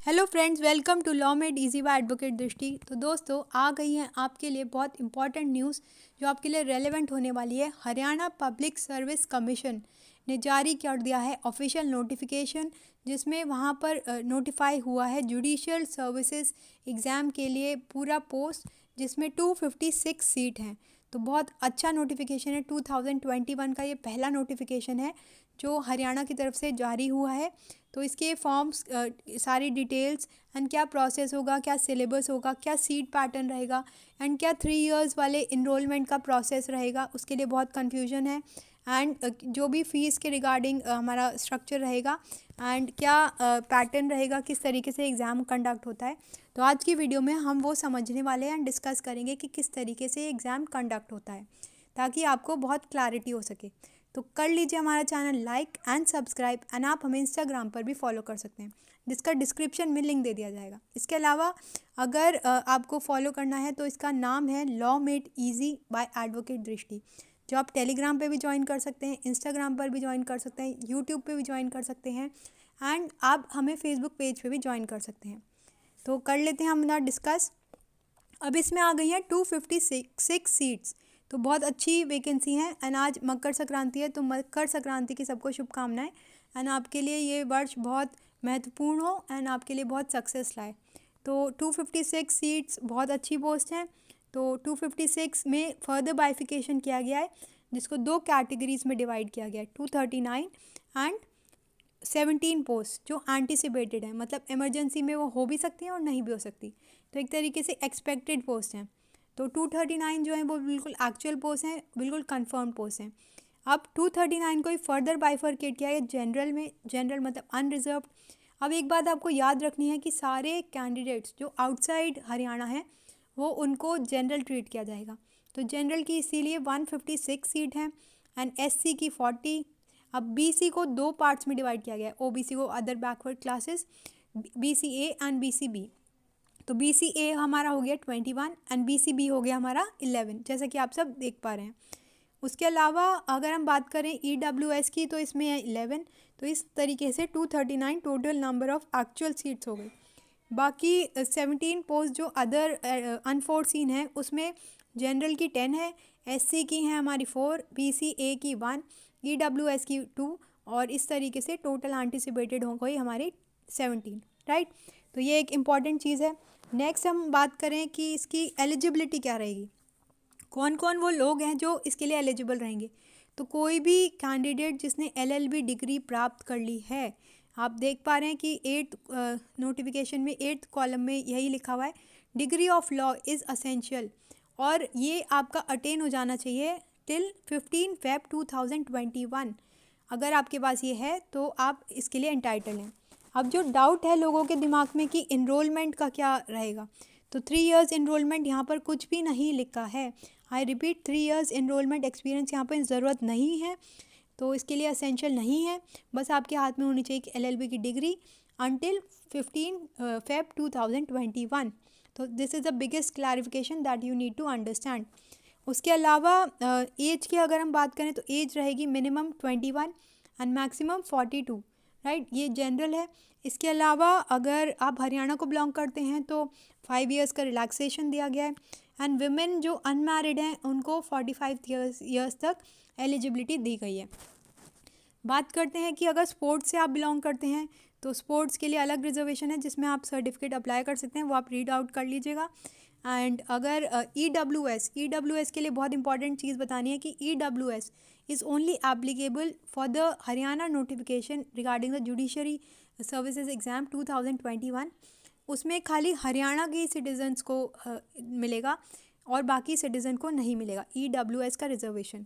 Hello friends, welcome to law made easy by advocate Drishti. तो दोस्तों, आ गई हैं आपके लिए बहुत इंपॉर्टेंट न्यूज़ जो आपके लिए रेलेवेंट होने वाली है। हरियाणा पब्लिक सर्विस कमीशन ने जारी कर दिया है ऑफिशियल नोटिफिकेशन, जिसमें वहाँ पर नोटिफाई हुआ है जुडिशियल सर्विसेज एग्ज़ाम के लिए पूरा पोस्ट, जिसमें 256 सीट हैं। तो बहुत अच्छा नोटिफिकेशन है। 2021 का ये पहला नोटिफिकेशन है जो हरियाणा की तरफ से जारी हुआ है। तो इसके फॉर्म्स, सारी डिटेल्स एंड क्या प्रोसेस होगा, क्या सिलेबस होगा, क्या सीट पैटर्न रहेगा एंड क्या 3 इयर्स वाले इनरोलमेंट का प्रोसेस रहेगा, उसके लिए बहुत कन्फ्यूजन है। एंड जो भी फ़ीस के रिगार्डिंग हमारा स्ट्रक्चर रहेगा एंड क्या पैटर्न रहेगा, किस तरीके से एग्ज़ाम कंडक्ट होता है। तो आज की वीडियो में हम वो समझने वाले हैं एंड डिस्कस करेंगे कि किस तरीके से एग्ज़ाम कंडक्ट होता है, ताकि आपको बहुत क्लैरिटी हो सके। तो कर लीजिए हमारा channel like and subscribe and आप हमें इंस्टाग्राम पर भी फॉलो कर सकते हैं, जिसका डिस्क्रिप्शन में लिंक दे दिया जाएगा। इसके अलावा अगर आपको फॉलो करना है तो इसका नाम है law made easy by advocate Drishti, जो आप टेलीग्राम पे भी ज्वाइन कर सकते हैं, इंस्टाग्राम पर भी ज्वाइन कर सकते हैं, यूट्यूब पे भी ज्वाइन कर सकते हैं एंड आप हमें फेसबुक पेज पे भी ज्वाइन कर सकते हैं। तो कर लेते हैं हम ना डिस्कस। अब इसमें आ गई हैं 256 सीट्स, तो बहुत अच्छी वैकेंसी है। एंड आज मकर संक्रांति है, तो मकर संक्रांति की सबको शुभकामनाएं एंड आपके लिए ये वर्ष बहुत महत्वपूर्ण हो एंड आपके लिए बहुत सक्सेस लाए। तो 256 सीट्स बहुत अच्छी पोस्ट हैं। तो 256 में फर्दर बाइफिकेशन किया गया है, जिसको दो कैटेगरीज में डिवाइड किया गया है, 239 एंड 17 पोस्ट जो एंटिसिपेटेड है, मतलब इमरजेंसी में वो हो भी सकती हैं और नहीं भी हो सकती। तो एक तरीके से एक्सपेक्टेड पोस्ट हैं। तो 239 जो है वो बिल्कुल एक्चुअल पोस्ट हैं, बिल्कुल कंफर्म पोस्ट हैं। अब 239 को ही फर्दर बाइफरकेट किया है जनरल में। जनरल मतलब अनरिजर्व्ड। अब एक बात आपको याद रखनी है कि सारे कैंडिडेट्स जो आउटसाइड हरियाणा हैं वो उनको जनरल ट्रीट किया जाएगा। तो जनरल की इसीलिए 156 सीट हैं एंड एससी की 40। अब बीसी को दो पार्ट्स में डिवाइड किया गया है, ओबीसी को other backward classes, BCA and BCB. तो बीसीए हमारा हो गया 21 एंड बीसीबी हो गया हमारा 11, जैसा कि आप सब देख पा रहे हैं। उसके अलावा अगर हम बात करें ईडब्ल्यूएस की, तो इसमें है 11। तो इस तरीके से 239 total number of actual seats हो गई। बाकी 17 पोस्ट जो अदर अनफोर्सीन है, उसमें जनरल की 10 है, एससी की हैं हमारी 4, बीसीए की 1, ईडब्ल्यूएस की 2 और इस तरीके से टोटल एंटिसिपेटेड हो गई हमारी 17, राइट। तो ये एक इम्पॉर्टेंट चीज़ है। नेक्स्ट हम बात करें कि इसकी एलिजिबिलिटी क्या रहेगी, कौन कौन वो लोग हैं जो इसके लिए एलिजिबल रहेंगे। तो कोई भी कैंडिडेट जिसने एलएलबी डिग्री प्राप्त कर ली है, आप देख पा रहे हैं कि 8 नोटिफिकेशन में 8th कॉलम में यही लिखा हुआ है, degree of law is essential, और ये आपका अटेन हो जाना चाहिए टिल 15 फेब 2021। अगर आपके पास ये है तो आप इसके लिए एंटाइटल हैं। अब जो डाउट है लोगों के दिमाग में कि इनरोलमेंट का क्या रहेगा, तो 3 इयर्स इनरोलमेंट यहाँ पर कुछ भी नहीं लिखा है। I repeat, 3 years enrolment experience यहाँ पर ज़रूरत नहीं है, तो इसके लिए असेंशियल नहीं है। बस आपके हाथ में होनी चाहिए कि एलएलबी की डिग्री अंटिल 15 फेब 2021। तो this is the biggest clarification that you need to understand. उसके अलावा एज की अगर हम बात करें तो एज रहेगी मिनिमम 21 एंड मैक्सिमम 42, राइट। ये जनरल है। इसके अलावा अगर आप हरियाणा को बिलोंग करते हैं तो 5 इयर्स का रिलैक्सेशन दिया गया है एंड विमेन जो अनमैरिड हैं उनको 45 ईयर्स तक एलिजिबिलिटी दी गई है। बात करते हैं कि अगर स्पोर्ट्स से आप बिलोंग करते हैं तो स्पोर्ट्स के लिए अलग रिजर्वेशन है, जिसमें आप सर्टिफिकेट अप्लाई कर सकते हैं, वो आप रीड आउट कर लीजिएगा। एंड अगर ईडब्ल्यूएस के लिए बहुत इंपॉर्टेंट चीज़ बतानी है कि EWS is only applicable for the Haryana notification regarding the judiciary services exam 2021। उसमें खाली हरियाणा के सिटीजन्स को मिलेगा और बाकी सिटीज़न को नहीं मिलेगा ईडब्ल्यूएस का रिजर्वेशन।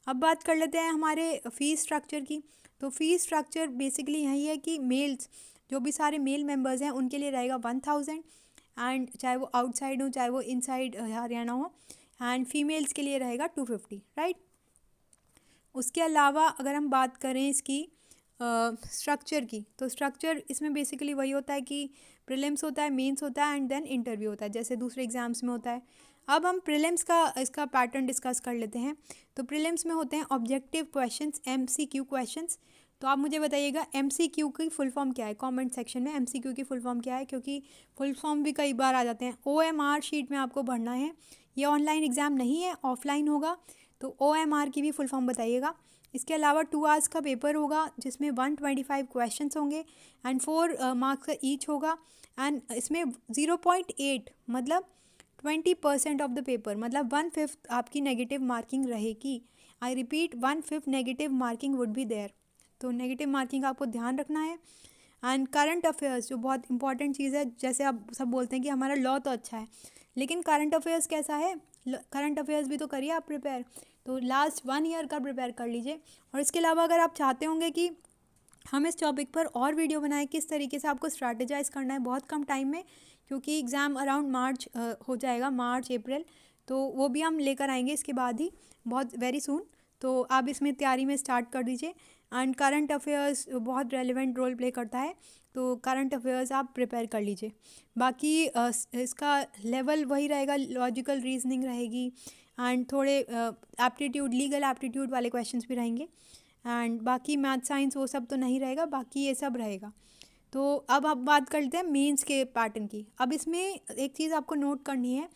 अब बात कर लेते हैं हमारे फ़ीस स्ट्रक्चर की। तो फ़ीस स्ट्रक्चर बेसिकली यही है कि मेल्स, जो भी सारे मेल मेंबर्स हैं उनके लिए रहेगा 1000 एंड चाहे वो आउटसाइड हो चाहे वो इनसाइड हरियाणा हो, एंड फीमेल्स के लिए रहेगा 250, राइट। उसके अलावा अगर हम बात करें इसकी स्ट्रक्चर की, तो स्ट्रक्चर इसमें बेसिकली वही होता है कि प्रीलिम्स होता है, मेंस होता है एंड देन इंटरव्यू होता है, जैसे दूसरे एग्जाम्स में होता है। अब हम प्रीलिम्स का इसका पैटर्न डिस्कस कर लेते हैं। तो प्रीलिम्स में होते हैं ऑब्जेक्टिव क्वेश्चंस, एमसीक्यू क्वेश्चंस। तो आप मुझे बताइएगा MCQ की फुल फॉर्म क्या है, कमेंट सेक्शन में MCQ की फुल फॉर्म क्या है, क्योंकि फुल फॉर्म भी कई बार आ जाते हैं। OMR शीट में आपको भरना है, ये ऑनलाइन एग्ज़ाम नहीं है, ऑफलाइन होगा, तो OMR की भी फुल फॉर्म बताइएगा। इसके अलावा 2 आवर्स का पेपर होगा जिसमें 125 क्वेश्चंस होंगे एंड 4 मार्क्स का ईच होगा एंड इसमें 0.8 मतलब 20% ऑफ द पेपर मतलब 1/5 आपकी नेगेटिव मार्किंग रहेगी। I repeat 1/5 negative marking would be there. तो नेगेटिव मार्किंग आपको ध्यान रखना है। एंड करंट अफेयर्स जो बहुत इंपॉर्टेंट चीज़ है, जैसे आप सब बोलते हैं कि हमारा लॉ तो अच्छा है लेकिन करंट अफेयर्स कैसा है, करंट अफेयर्स भी तो करिए आप प्रिपेयर। तो लास्ट 1 ईयर का प्रिपेयर कर लीजिए। और इसके अलावा अगर आप चाहते होंगे कि हम इस टॉपिक पर और वीडियो बनाएं, किस तरीके से आपको स्ट्रैटेजाइज करना है बहुत कम टाइम में, क्योंकि एग्ज़ाम अराउंड मार्च हो जाएगा, मार्च अप्रैल, तो वो भी हम लेकर आएंगे इसके बाद ही बहुत वेरी सून। तो आप इसमें तैयारी में स्टार्ट कर दीजिए। एंड करंट अफेयर्स बहुत रेलिवेंट रोल प्ले करता है, तो करंट अफेयर्स आप प्रिपेयर कर लीजिए। बाकी इसका लेवल वही रहेगा, लॉजिकल रीजनिंग रहेगी एंड थोड़े एप्टीट्यूड, लीगल एप्टीट्यूड वाले क्वेश्चंस भी रहेंगे एंड बाकी मैथ साइंस वो सब तो नहीं रहेगा, बाकी ये सब रहेगा। तो अब आप बात करते हैं मेंस के पैटर्न की। अब इसमें एक चीज़ आपको नोट करनी है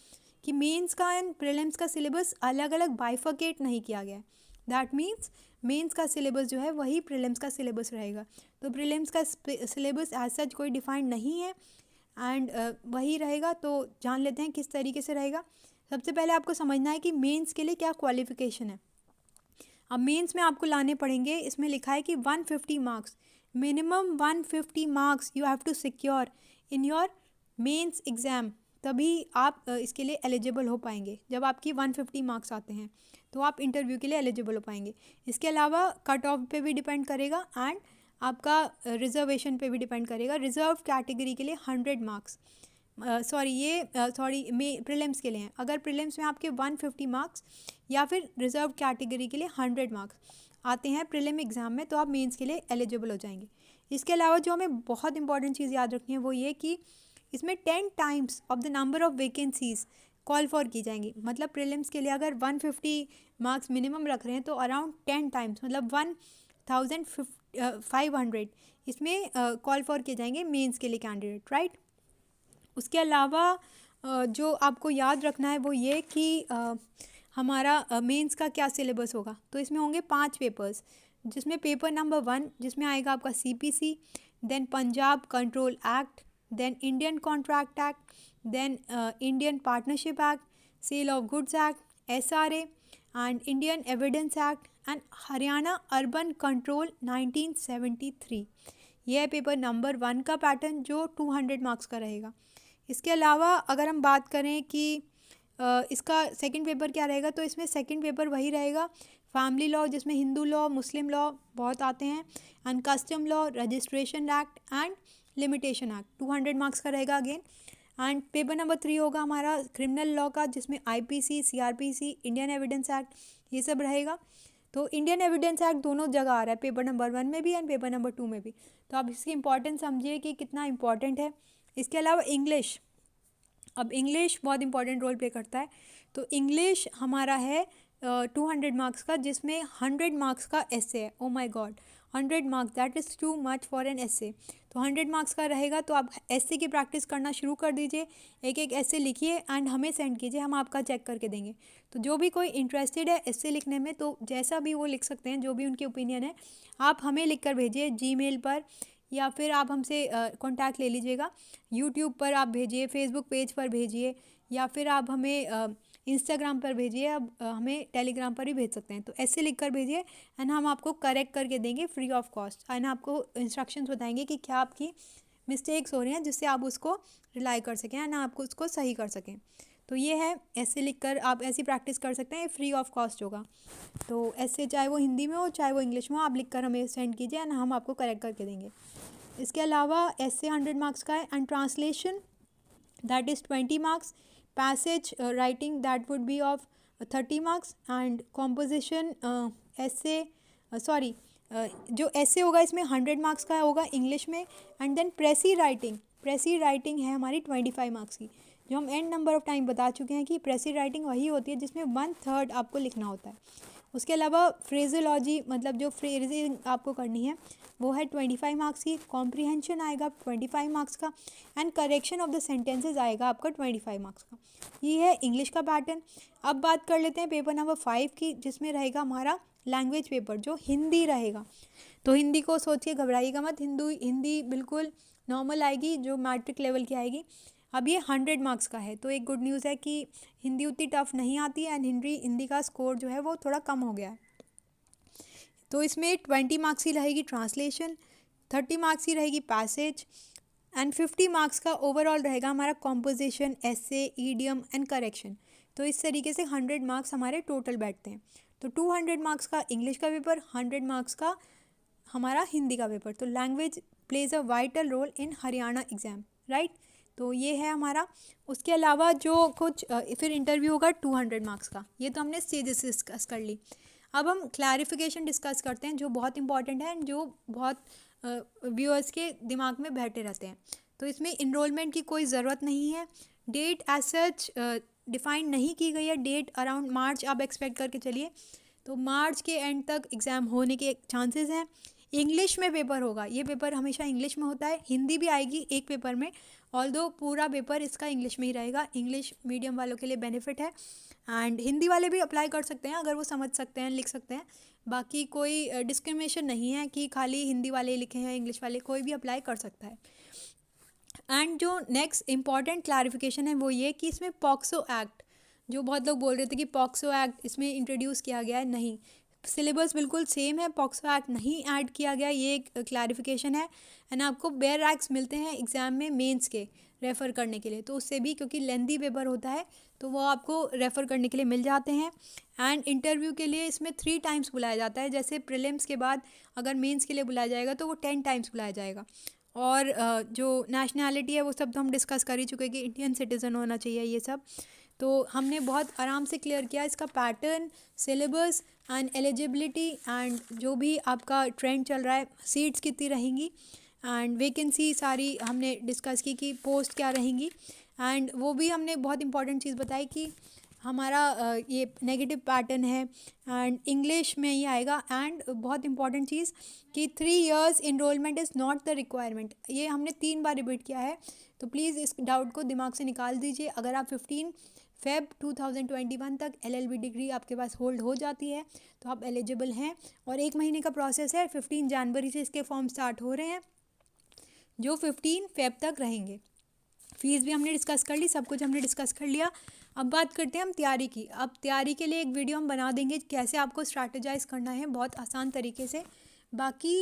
कि मेंस का एंड प्रीलिम्स का सिलेबस अलग अलग बाइफर्केट नहीं किया गया है। दैट मीन्स मेंस का सिलेबस जो है वही प्रीलिम्स का सिलेबस रहेगा। तो प्रीलिम्स का सिलेबस एज सच कोई डिफाइंड नहीं है एंड वही रहेगा। तो जान लेते हैं किस तरीके से रहेगा। सबसे पहले आपको समझना है कि मेंस के लिए क्या क्वालिफिकेशन है। अब मेंस में आपको लाने पड़ेंगे, इसमें लिखा है कि 150 marks, minimum 150 marks you have to secure in your mains exam, तभी आप इसके लिए एलिजिबल हो पाएंगे। जब आपकी 150 मार्क्स आते हैं तो आप इंटरव्यू के लिए एलिजिबल हो पाएंगे। इसके अलावा कट ऑफ पे भी डिपेंड करेगा एंड आपका रिजर्वेशन पे भी डिपेंड करेगा। रिजर्व कैटेगरी के लिए 100 मार्क्स, प्रीलिम्स के लिए हैं। अगर प्रीलिम्स में आपके 150 मार्क्स या फिर रिजर्व कैटेगरी के लिए 100 मार्क्स आते हैं प्रीलिम एग्ज़ाम में, तो आप मेंस के लिए एलिजिबल हो जाएंगे। इसके अलावा जो हमें बहुत इंपॉर्टेंट चीज़ याद रखनी है वो ये कि इसमें 10 times of the number of vacancies call for की जाएंगी। मतलब प्रीलिम्स के लिए अगर 150 मार्क्स मिनिमम रख रहे हैं तो अराउंड 10 टाइम्स मतलब 1500 इसमें कॉल फॉर किए जाएंगे मेंस के लिए कैंडिडेट, राइट। उसके अलावा जो आपको याद रखना है वो ये कि हमारा मेंस का क्या सिलेबस होगा। तो इसमें होंगे 5 पेपर्स, जिसमें पेपर नंबर 1 जिसमें आएगा आपका CPC, then Punjab control act, then Indian contract act, then Indian partnership act, sale of goods act, SRA and Indian evidence act and Haryana urban control 1973। यह है पेपर नंबर 1 का पैटर्न जो 200 मार्क्स का रहेगा। इसके अलावा अगर हम बात करें कि इसका सेकंड पेपर क्या रहेगा, तो इसमें सेकंड पेपर वही रहेगा, फैमिली लॉ जिसमें हिंदू लॉ, मुस्लिम लॉ बहुत आते हैं, and custom law, registration act and limitation act 200 marks का रहेगा अगेन। एंड पेपर नंबर 3 होगा हमारा क्रिमिनल लॉ का, जिसमें IPC, CRPC, Indian evidence act ये सब रहेगा। तो इंडियन एविडेंस एक्ट दोनों जगह आ रहा है, पेपर नंबर 1 में भी एंड पेपर नंबर 2 में भी। तो आप इसकी इंपॉर्टेंस समझिए कि कितना इंपॉर्टेंट है। इसके अलावा इंग्लिश, अब इंग्लिश बहुत इंपॉर्टेंट रोल प्ले करता है। तो इंग्लिश हमारा है 200 मार्क्स का, जिसमें 100 मार्क्स का एसे है। Oh my God, 100 marks, that is too much for an essay. तो 100 मार्क्स का रहेगा, तो आप एसे की प्रैक्टिस करना शुरू कर दीजिए। एक एक एसे लिखिए एंड हमें सेंड कीजिए, हम आपका चेक करके देंगे। तो जो भी कोई इंटरेस्टेड है एसे लिखने में, तो जैसा भी वो लिख सकते हैं, जो भी उनकी ओपिनियन है आप हमें लिख कर भेजिए Gmail पर, या फिर आप हमसे कांटेक्ट ले लीजिएगा। यूट्यूब पर आप भेजिए, फेसबुक पेज पर भेजिए, या फिर आप हमें इंस्टाग्राम पर भेजिए, अब हमें टेलीग्राम पर भी भेज सकते हैं। तो ऐसे लिख कर भेजिए एंड हम आपको करेक्ट करके देंगे फ्री ऑफ कॉस्ट, एंड आपको इंस्ट्रक्शंस बताएंगे कि क्या आपकी मिस्टेक्स हो रही हैं, जिससे आप उसको रिलाई कर सकें एंड आपको उसको सही कर सकें। तो ये है, ऐसे लिख कर आप ऐसी प्रैक्टिस कर सकते हैं, ये फ्री ऑफ कॉस्ट होगा। तो ऐसे चाहे वो हिंदी में हो चाहे वो इंग्लिश में हो, आप लिख कर हमें सेंड कीजिए एंड हम आपको करेक्ट करके देंगे। इसके अलावा ऐसे 100 मार्क्स का है, and translation that is 20 marks, passage writing that would be of 30 marks, and composition ऐसे जो ऐसे होगा इसमें 100 मार्क्स का होगा इंग्लिश में। एंड देन प्रेसी राइटिंग है हमारी 25 मार्क्स की, जो हम एंड नंबर ऑफ टाइम बता चुके हैं कि प्रेसी राइटिंग वही होती है जिसमें 1/3 आपको लिखना होता है। उसके अलावा फ्रेजोलॉजी मतलब जो फ्रेजिंग आपको करनी है वो है 25 मार्क्स की, कॉम्प्रीहेंशन आएगा 25 मार्क्स का, and correction of the sentences आएगा आपका 25 मार्क्स का। ये है इंग्लिश का पैटर्न। अब बात कर लेते हैं पेपर नंबर 5 की, जिसमें रहेगा हमारा लैंग्वेज पेपर जो हिंदी रहेगा। तो हिंदी को सोच के घबराइएगा मत, हिंदी बिल्कुल नॉर्मल आएगी, जो मैट्रिक लेवल की आएगी। अब ये 100 मार्क्स का है, तो एक गुड न्यूज़ है कि हिंदी उतनी टफ नहीं आती है, एंड हिंदी का स्कोर जो है वो थोड़ा कम हो गया है। तो इसमें 20 मार्क्स की रहेगी ट्रांसलेशन, 30 मार्क्स की रहेगी पैसेज, एंड 50 मार्क्स का ओवरऑल रहेगा हमारा composition, essay, idiom and correction. तो इस तरीके से 100 मार्क्स हमारे टोटल बैठते हैं। तो 200 मार्क्स का इंग्लिश का पेपर, 100 मार्क्स का हमारा हिंदी का पेपर। तो language plays a vital role in Haryana exam, right. तो ये है हमारा। उसके अलावा जो कुछ फिर इंटरव्यू होगा 200 मार्क्स का, ये तो हमने स्टेजेस डिस्कस कर ली। अब हम क्लैरिफिकेशन डिस्कस करते हैं जो बहुत इंपॉर्टेंट है एंड जो बहुत व्यूअर्स के दिमाग में बैठे रहते हैं। तो इसमें इनरोलमेंट की कोई ज़रूरत नहीं है, डेट एज सच डिफ़ाइन नहीं की गई है, डेट अराउंड मार्च आप एक्सपेक्ट करके चलिए। तो मार्च के एंड तक एग्ज़ाम होने के चांसेस हैं। इंग्लिश में पेपर होगा, ये पेपर हमेशा इंग्लिश में होता है, हिंदी भी आएगी एक पेपर में, ऑल्दो पूरा पेपर इसका इंग्लिश में ही रहेगा। इंग्लिश मीडियम वालों के लिए बेनिफिट है, एंड हिंदी वाले भी अप्लाई कर सकते हैं अगर वो समझ सकते हैं, लिख सकते हैं। बाकी कोई डिस्क्रिमिनेशन नहीं है कि खाली हिंदी वाले लिखे हैं, इंग्लिश वाले, कोई भी अप्लाई कर सकता है। एंड जो नेक्स्ट इम्पॉर्टेंट क्लैरिफिकेशन है वो ये कि इसमें पॉक्सो एक्ट, जो बहुत लोग बोल रहे थे कि पॉक्सो एक्ट इसमें इंट्रोड्यूस किया गया है, नहीं, सिलेबस बिल्कुल सेम है, पॉक्सो एक्ट नहीं ऐड किया गया, ये एक क्लैरिफिकेशन है। एंड आपको बेयर एक्ट्स मिलते हैं एग्ज़ाम में मेंस के रेफ़र करने के लिए, तो उससे भी क्योंकि लेंदी पेपर होता है तो वो आपको रेफ़र करने के लिए मिल जाते हैं। एंड इंटरव्यू के लिए इसमें 3 टाइम्स बुलाया जाता है, जैसे प्रीलिम्स के बाद अगर मेंस के लिए बुलाया जाएगा तो वो 10 टाइम्स बुलाया जाएगा। और जो नेशनैलिटी है वो सब तो हम डिस्कस कर ही चुके कि इंडियन सिटीज़न होना चाहिए ये सब। तो हमने बहुत आराम से क्लियर किया इसका pattern, syllabus and eligibility, and जो भी आपका ट्रेंड चल रहा है, सीट्स कितनी रहेंगी एंड वैकेंसी सारी हमने डिस्कस की कि पोस्ट क्या रहेंगी। एंड वो भी हमने बहुत इंपॉर्टेंट चीज़ बताई कि हमारा ये नेगेटिव पैटर्न है एंड इंग्लिश में ही आएगा। एंड बहुत इंपॉर्टेंट चीज़ कि 3 years enrolment is not the requirement, ये हमने 3 बार रिपीट किया है। तो प्लीज़ इस डाउट को दिमाग से निकाल दीजिए। अगर आप 15 फेब 2021 तक LLB डिग्री आपके पास होल्ड हो जाती है तो आप एलिजिबल हैं, और 1 महीने का प्रोसेस है। 15 जनवरी से इसके फॉर्म स्टार्ट हो रहे हैं जो 15 फेब तक रहेंगे। फीस भी हमने डिस्कस कर ली, सब कुछ हमने डिस्कस कर लिया। अब बात करते हैं हम तैयारी की। अब तैयारी के लिए एक वीडियो हम बना देंगे कैसे आपको स्ट्रैटेजाइज करना है बहुत आसान तरीके से। बाकी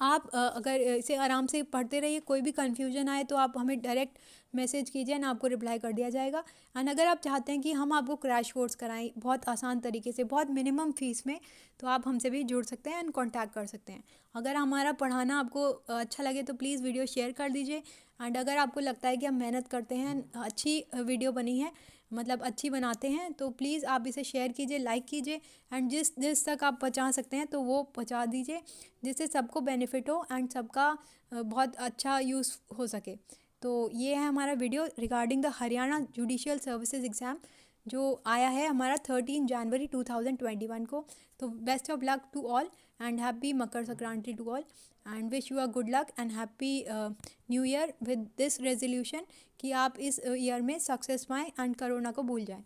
आप अगर इसे आराम से पढ़ते रहिए, कोई भी कन्फ्यूजन आए तो आप हमें डायरेक्ट मैसेज कीजिए ना, आपको रिप्लाई कर दिया जाएगा। एंड अगर आप चाहते हैं कि हम आपको क्रैश कोर्स कराएं बहुत आसान तरीके से, बहुत मिनिमम फ़ीस में, तो आप हमसे भी जुड़ सकते हैं एंड कांटेक्ट कर सकते हैं। अगर हमारा पढ़ाना आपको अच्छा लगे तो प्लीज़ वीडियो शेयर कर दीजिए। एंड अगर आपको लगता है कि हम मेहनत करते हैं, अच्छी वीडियो बनी है, मतलब अच्छी बनाते हैं, तो प्लीज़ आप इसे शेयर कीजिए, लाइक कीजिए, एंड जिस तक आप पहुंचा सकते हैं तो वो पहुंचा दीजिए, जिससे सबको बेनिफिट हो एंड सबका बहुत अच्छा यूज़ हो सके। तो ये है हमारा video regarding the Haryana judicial services exam जो आया है हमारा 13 जनवरी 2021 को। तो best of luck to all and happy Makar Sankranti to all, and wish you a good luck and happy new year with this resolution कि आप इस ईयर में सक्सेस पाएँ एंड कोरोना को भूल जाएं।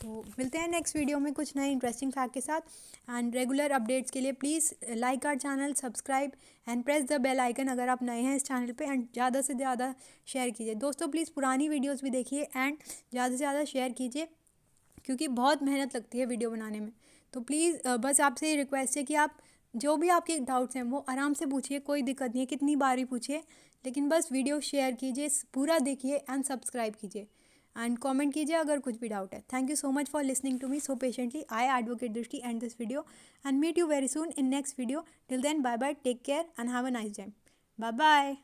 तो मिलते हैं नेक्स्ट वीडियो में कुछ नए इंटरेस्टिंग फैक्ट के साथ। एंड रेगुलर अपडेट्स के लिए please like our channel, subscribe and press the bell icon अगर आप नए हैं इस चैनल पे, एंड ज़्यादा से ज़्यादा शेयर कीजिए। दोस्तों प्लीज़ पुरानी वीडियोस भी देखिए एंड ज़्यादा से ज़्यादा शेयर कीजिए, क्योंकि बहुत मेहनत लगती है वीडियो बनाने में। तो प्लीज़ बस आपसे रिक्वेस्ट है कि आप जो भी आपके डाउट्स हैं वो आराम से पूछिए, कोई दिक्कत नहीं है, कितनी बार ही पूछिए, लेकिन बस वीडियो शेयर कीजिए, पूरा देखिए एंड सब्सक्राइब कीजिए एंड कमेंट कीजिए अगर कुछ भी डाउट है। Thank you so much for listening to me so patiently. I advocate Drishti and this video and meet you very soon in next video. Till then bye bye, take care and have a nice day. Bye bye.